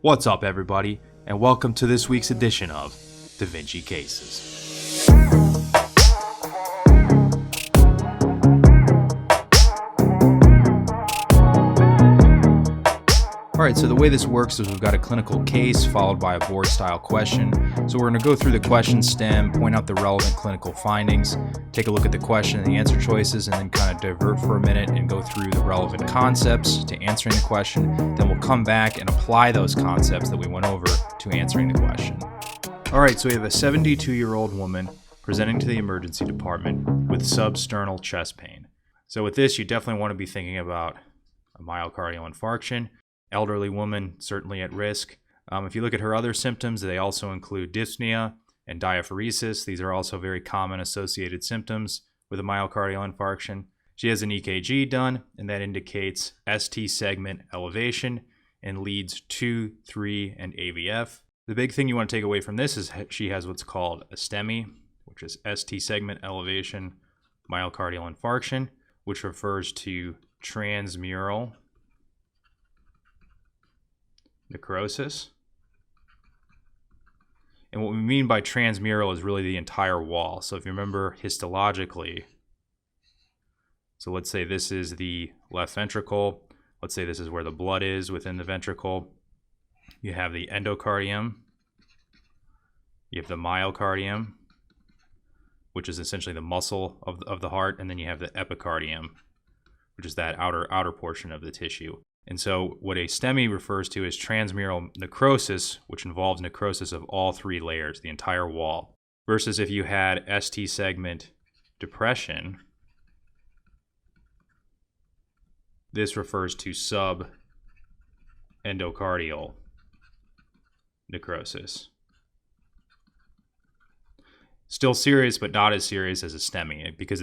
What's up, everybody, and welcome to this week's edition of Da Vinci Cases. Alright, so the way this works is we've got a clinical case followed by a board-style question. So we're going to go through the question stem, point out the relevant clinical findings, take a look at the question and the answer choices, and then kind of divert for a minute and go through the relevant concepts to answering the question. Then we'll come back and apply those concepts that we went over to answering the question. Alright, so we have a 72-year-old woman presenting to the emergency department with substernal chest pain. So with this, you definitely want to be thinking about a myocardial infarction. Elderly woman, certainly at risk. If you look at her other symptoms, they also include dyspnea and diaphoresis. These are also very common associated symptoms with a myocardial infarction. She has an EKG done, and that indicates ST segment elevation and leads 2, 3, and AVF. The big thing you want to take away from this is she has what's called a STEMI, which is ST segment elevation myocardial infarction, which refers to transmural necrosis. And what we mean by transmural is really the entire wall. So if you remember histologically, so let's say this is the left ventricle. Let's say this is where the blood is within the ventricle. You have the endocardium. You have the myocardium, which is essentially the muscle of the heart. And then you have the epicardium, which is that outer portion of the tissue. And so what a STEMI refers to is transmural necrosis, which involves necrosis of all three layers, the entire wall. Versus if you had ST segment depression, this refers to subendocardial necrosis. Still serious, but not as serious as a STEMI, because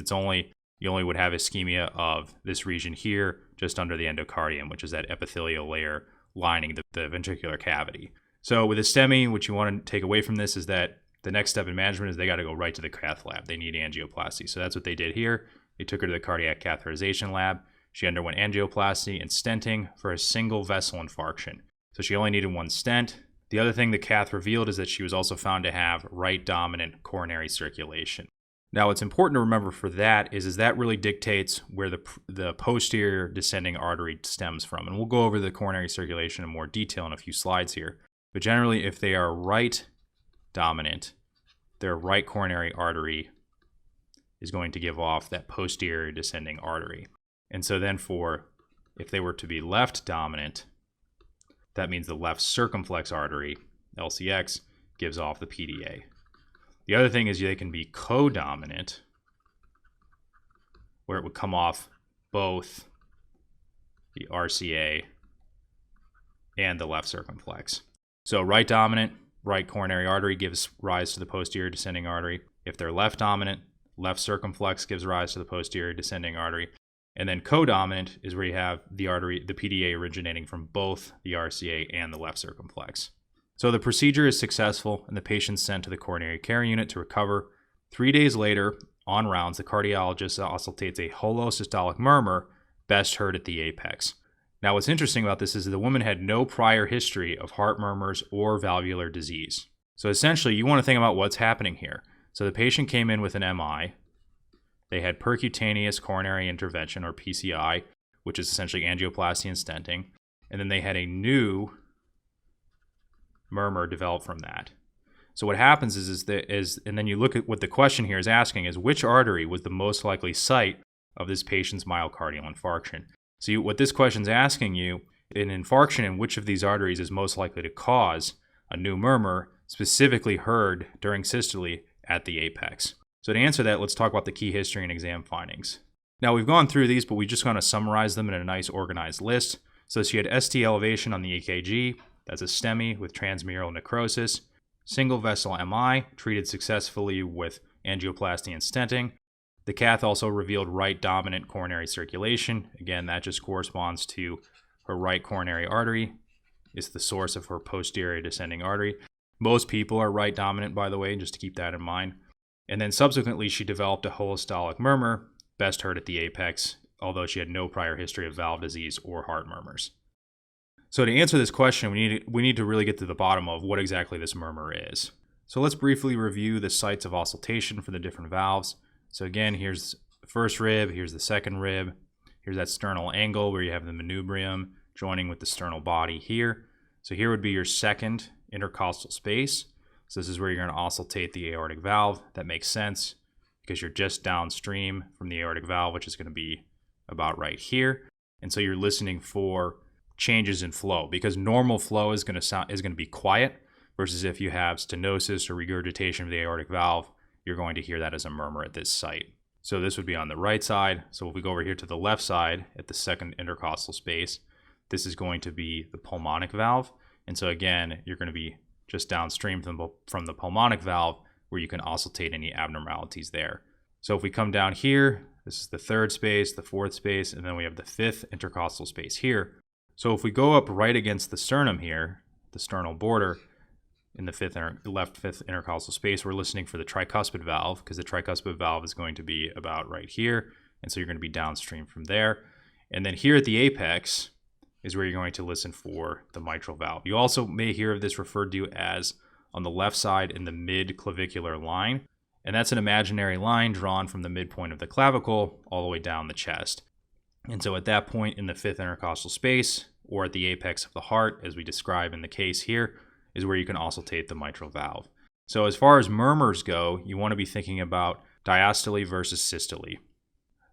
you only would have ischemia of this region here, just under the endocardium, which is that epithelial layer lining the ventricular cavity. So with a STEMI, what you want to take away from this is that the next step in management is they got to go right to the cath lab. They need angioplasty. So that's what they did here. They took her to the cardiac catheterization lab. She underwent angioplasty and stenting for a single vessel infarction. So she only needed one stent. The other thing the cath revealed is that she was also found to have right dominant coronary circulation. Now, what's important to remember for that is that really dictates where the posterior descending artery stems from. And we'll go over the coronary circulation in more detail in a few slides here. But generally, if they are right dominant, their right coronary artery is going to give off that posterior descending artery. And so then if they were to be left dominant, that means the left circumflex artery, LCX, gives off the PDA. The other thing is they can be co-dominant, where it would come off both the RCA and the left circumflex. So right dominant, right coronary artery gives rise to the posterior descending artery. If they're left dominant, left circumflex gives rise to the posterior descending artery. And then co-dominant is where you have the PDA originating from both the RCA and the left circumflex. So the procedure is successful and the patient's sent to the coronary care unit to recover. 3 days later, on rounds, the cardiologist auscultates a holosystolic murmur, best heard at the apex. Now what's interesting about this is the woman had no prior history of heart murmurs or valvular disease. So essentially, you want to think about what's happening here. So the patient came in with an MI. They had percutaneous coronary intervention, or PCI, which is essentially angioplasty and stenting. And then they had a new murmur develop from that. So what happens and then you look at what the question here is asking is which artery was the most likely site of this patient's myocardial infarction. So what this question is asking you, an infarction in which of these arteries is most likely to cause a new murmur, specifically heard during systole at the apex. So to answer that, let's talk about the key history and exam findings. Now we've gone through these, but we just want to summarize them in a nice organized list. So she had ST elevation on the EKG. That's a STEMI with transmural necrosis. Single vessel MI, treated successfully with angioplasty and stenting. The cath also revealed right dominant coronary circulation. Again, that just corresponds to her right coronary artery. It's the source of her posterior descending artery. Most people are right dominant, by the way, just to keep that in mind. And then subsequently, she developed a holosystolic murmur, best heard at the apex, although she had no prior history of valve disease or heart murmurs. So to answer this question, we need to really get to the bottom of what exactly this murmur is. So let's briefly review the sites of auscultation for the different valves. So again, here's the first rib, here's the second rib, here's that sternal angle where you have the manubrium joining with the sternal body here. So here would be your second intercostal space. So this is where you're going to auscultate the aortic valve. That makes sense because you're just downstream from the aortic valve, which is going to be about right here. And so you're listening for changes in flow, because normal flow is going to be quiet, versus if you have stenosis or regurgitation of the aortic valve, you're going to hear that as a murmur at this site. So this would be on the right side. So if we go over here to the left side at the second intercostal space, this is going to be the pulmonic valve. And so again, you're going to be just downstream from the pulmonic valve, where you can auscultate any abnormalities there. So if we come down here, this is the third space, the fourth space, and then we have the fifth intercostal space here. So if we go up right against the sternum here, the sternal border, in the left fifth intercostal space, we're listening for the tricuspid valve, because the tricuspid valve is going to be about right here. And so you're going to be downstream from there. And then here at the apex is where you're going to listen for the mitral valve. You also may hear of this referred to as on the left side in the mid-clavicular line. And that's an imaginary line drawn from the midpoint of the clavicle all the way down the chest. And so at that point in the fifth intercostal space, or at the apex of the heart, as we describe in the case here, is where you can auscultate the mitral valve. So as far as murmurs go, you want to be thinking about diastole versus systole.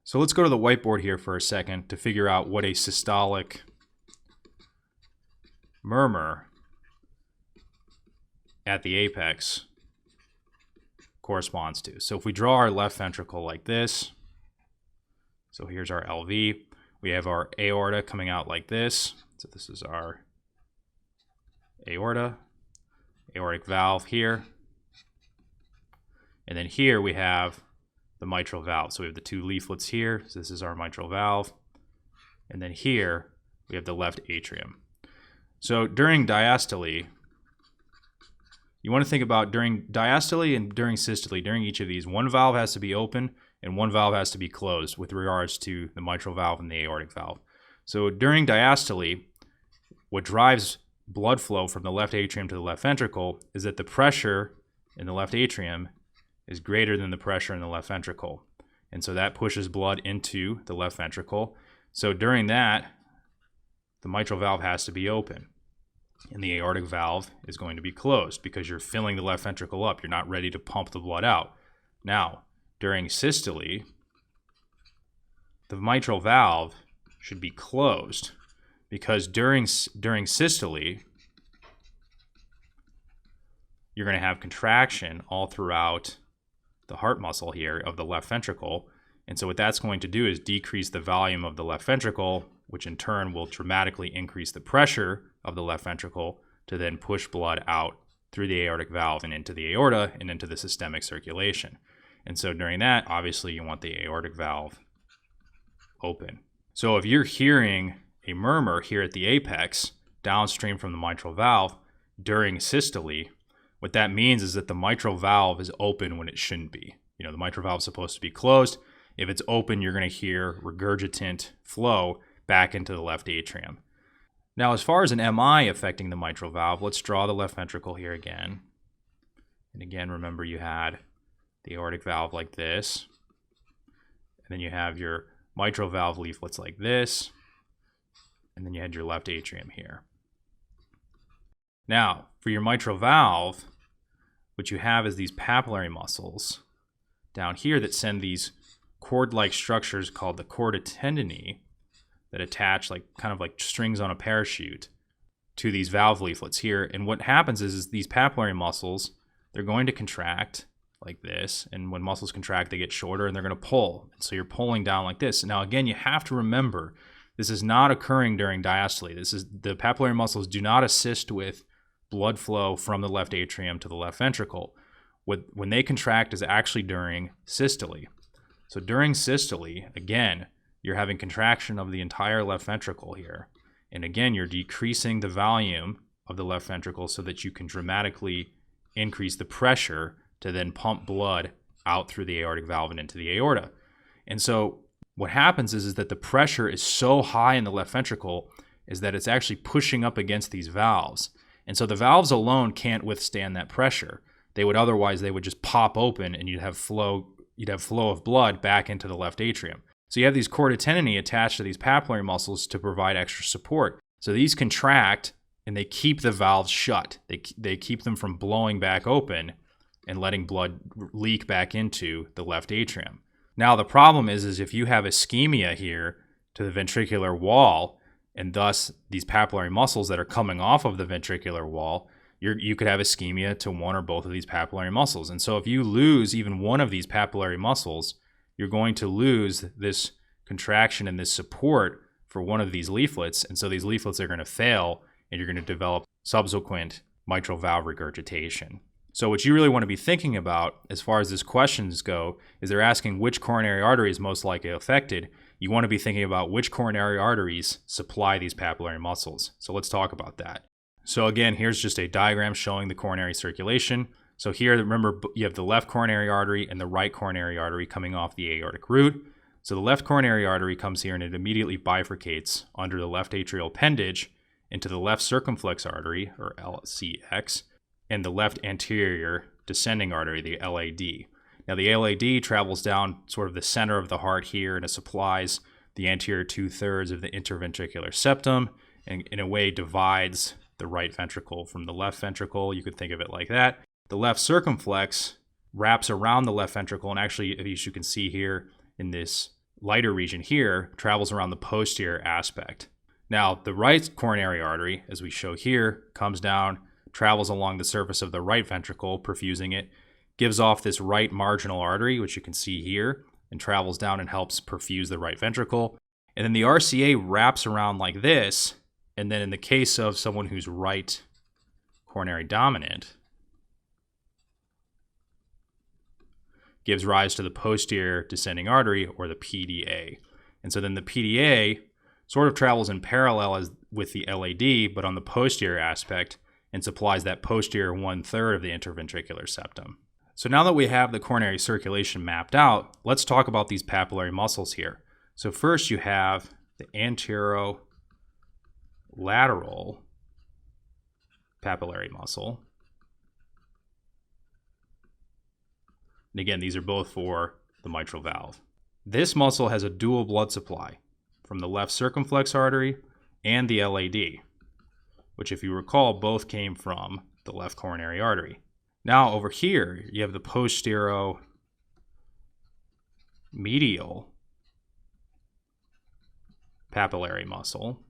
So let's go to the whiteboard here for a second to figure out what a systolic murmur at the apex corresponds to. So if we draw our left ventricle like this, so here's our LV, we have our aorta coming out like this. So this is our aorta, aortic valve here. And then here we have the mitral valve. So we have the two leaflets here. So this is our mitral valve. And then here we have the left atrium. So during diastole, you want to think about during diastole and during systole, during each of these, one valve has to be open and one valve has to be closed with regards to the mitral valve and the aortic valve. So during diastole, what drives blood flow from the left atrium to the left ventricle is that the pressure in the left atrium is greater than the pressure in the left ventricle. And so that pushes blood into the left ventricle. So during that, the mitral valve has to be open. And the aortic valve is going to be closed because you're filling the left ventricle up. You're not ready to pump the blood out. Now, during systole, the mitral valve should be closed, because during systole, you're going to have contraction all throughout the heart muscle here of the left ventricle. And so what that's going to do is decrease the volume of the left ventricle, which in turn will dramatically increase the pressure of the left ventricle to then push blood out through the aortic valve and into the aorta and into the systemic circulation. And so during that, obviously you want the aortic valve open. So if you're hearing a murmur here at the apex downstream from the mitral valve during systole, what that means is that the mitral valve is open when it shouldn't be. You know, the mitral valve is supposed to be closed. If it's open, you're going to hear regurgitant flow back into the left atrium. Now, as far as an MI affecting the mitral valve, let's draw the left ventricle here again. And again, remember you had the aortic valve like this. And then you have your mitral valve leaflets like this. And then you had your left atrium here. Now, for your mitral valve, what you have is these papillary muscles down here that send these cord-like structures called the chorda tendineae that attach kind of like strings on a parachute to these valve leaflets here. And what happens is these papillary muscles, they're going to contract like this. And when muscles contract, they get shorter and they're going to pull. So you're pulling down like this. Now, again, you have to remember, this is not occurring during diastole. The papillary muscles do not assist with blood flow from the left atrium to the left ventricle. When they contract is actually during systole. So during systole, again, you're having contraction of the entire left ventricle here. And again, you're decreasing the volume of the left ventricle so that you can dramatically increase the pressure to then pump blood out through the aortic valve and into the aorta. And so what happens is that the pressure is so high in the left ventricle, is that it's actually pushing up against these valves. And so the valves alone can't withstand that pressure. They would just pop open and you'd have flow of blood back into the left atrium. So you have these chordae tendineae attached to these papillary muscles to provide extra support. So these contract and they keep the valves shut. They keep them from blowing back open and letting blood leak back into the left atrium. Now the problem is if you have ischemia here to the ventricular wall, and thus these papillary muscles that are coming off of the ventricular wall, you could have ischemia to one or both of these papillary muscles. And so if you lose even one of these papillary muscles, you're going to lose this contraction and this support for one of these leaflets. And so these leaflets are going to fail and you're going to develop subsequent mitral valve regurgitation. So what you really want to be thinking about as far as these questions go is they're asking which coronary artery is most likely affected. You want to be thinking about which coronary arteries supply these papillary muscles. So let's talk about that. So again, here's just a diagram showing the coronary circulation. So here, remember, you have the left coronary artery and the right coronary artery coming off the aortic root. So the left coronary artery comes here and it immediately bifurcates under the left atrial appendage into the left circumflex artery, or LCX, and the left anterior descending artery, the LAD. Now the LAD travels down sort of the center of the heart here, and it supplies the anterior 2/3 of the interventricular septum, and in a way divides the right ventricle from the left ventricle. You could think of it like that. The left circumflex wraps around the left ventricle, and actually, as you can see here in this lighter region here, travels around the posterior aspect. Now, the right coronary artery, as we show here, comes down, travels along the surface of the right ventricle, perfusing it, gives off this right marginal artery, which you can see here, and travels down and helps perfuse the right ventricle. And then the RCA wraps around like this, and then in the case of someone who's right coronary dominant, gives rise to the posterior descending artery, or the PDA. And so then the PDA sort of travels in parallel with the LAD, but on the posterior aspect, and supplies that posterior 1/3 of the interventricular septum. So now that we have the coronary circulation mapped out, let's talk about these papillary muscles here. So first you have the anterolateral papillary muscle. And again, these are both for the mitral valve. This muscle has a dual blood supply from the left circumflex artery and the LAD, which, if you recall, both came from the left coronary artery. Now over here, you have the posteromedial papillary muscle.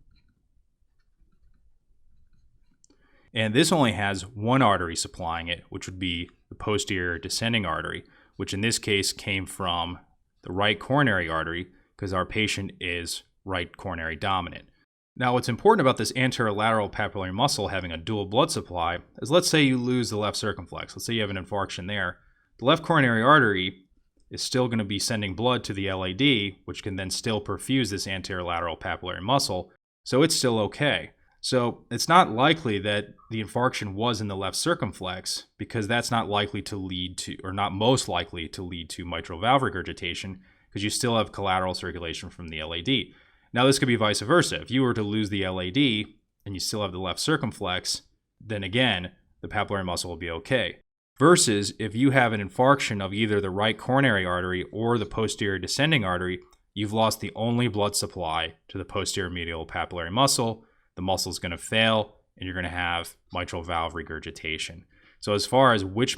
And this only has one artery supplying it, which would be the posterior descending artery, which in this case came from the right coronary artery because our patient is right coronary dominant. Now, what's important about this anterolateral papillary muscle having a dual blood supply is, let's say you lose the left circumflex. Let's say you have an infarction there. The left coronary artery is still going to be sending blood to the LAD, which can then still perfuse this anterolateral papillary muscle, so it's still okay. So it's not likely that the infarction was in the left circumflex, because that's not likely to lead to, or not most likely to lead to, mitral valve regurgitation, because you still have collateral circulation from the LAD. Now this could be vice versa. If you were to lose the LAD and you still have the left circumflex, then again, the papillary muscle will be okay. Versus if you have an infarction of either the right coronary artery or the posterior descending artery, you've lost the only blood supply to the posterior medial papillary muscle. The muscle is going to fail, and you're going to have mitral valve regurgitation. So as far as which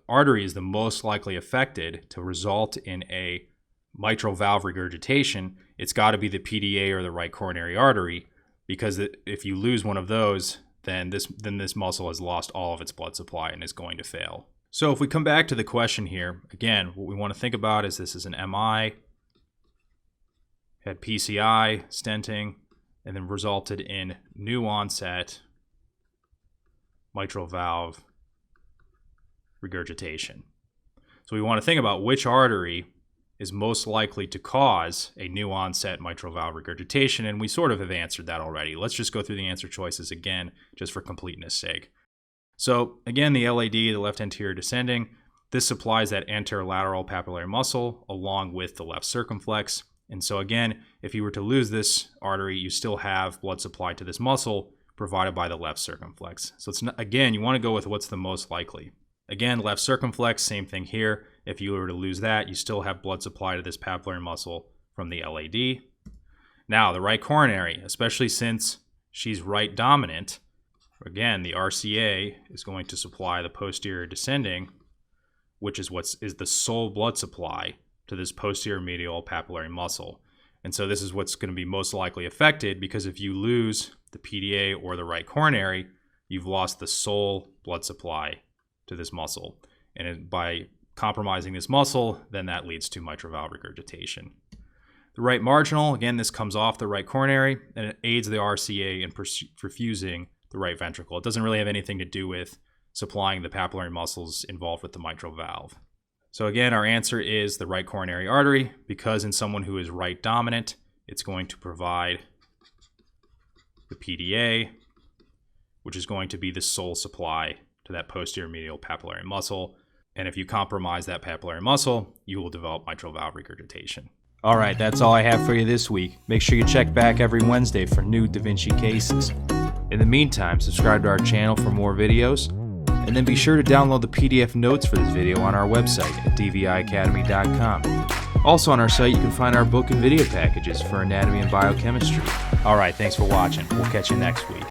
artery is the most likely affected to result in a mitral valve regurgitation, it's got to be the PDA or the right coronary artery, because if you lose one of those, then this muscle has lost all of its blood supply and is going to fail. So if we come back to the question here, again, what we want to think about is this is an MI, had PCI, stenting, and then resulted in new onset mitral valve regurgitation. So we want to think about which artery is most likely to cause a new onset mitral valve regurgitation, and we sort of have answered that already. Let's just go through the answer choices again, just for completeness sake. So again, the LAD, the left anterior descending, this supplies that anterolateral papillary muscle along with the left circumflex. And so again, if you were to lose this artery, you still have blood supply to this muscle provided by the left circumflex. So it's not, again, you want to go with what's the most likely. Again, left circumflex, same thing here. If you were to lose that, you still have blood supply to this papillary muscle from the LAD. Now, the right coronary, especially since she's right dominant, again, the RCA is going to supply the posterior descending, which is the sole blood supply to this posterior medial papillary muscle. And so this is what's going to be most likely affected, because if you lose the PDA or the right coronary, you've lost the sole blood supply to this muscle. And by compromising this muscle, then that leads to mitral valve regurgitation. The right marginal, again, this comes off the right coronary, and it aids the RCA in perfusing the right ventricle. It doesn't really have anything to do with supplying the papillary muscles involved with the mitral valve. So again, our answer is the right coronary artery, because in someone who is right dominant, it's going to provide the PDA, which is going to be the sole supply to that posterior medial papillary muscle. And if you compromise that papillary muscle, you will develop mitral valve regurgitation. All right, that's all I have for you this week. Make sure you check back every Wednesday for new Da Vinci cases. In the meantime, subscribe to our channel for more videos, and then be sure to download the PDF notes for this video on our website at dviacademy.com. Also on our site, you can find our book and video packages for anatomy and biochemistry. All right, thanks for watching. We'll catch you next week.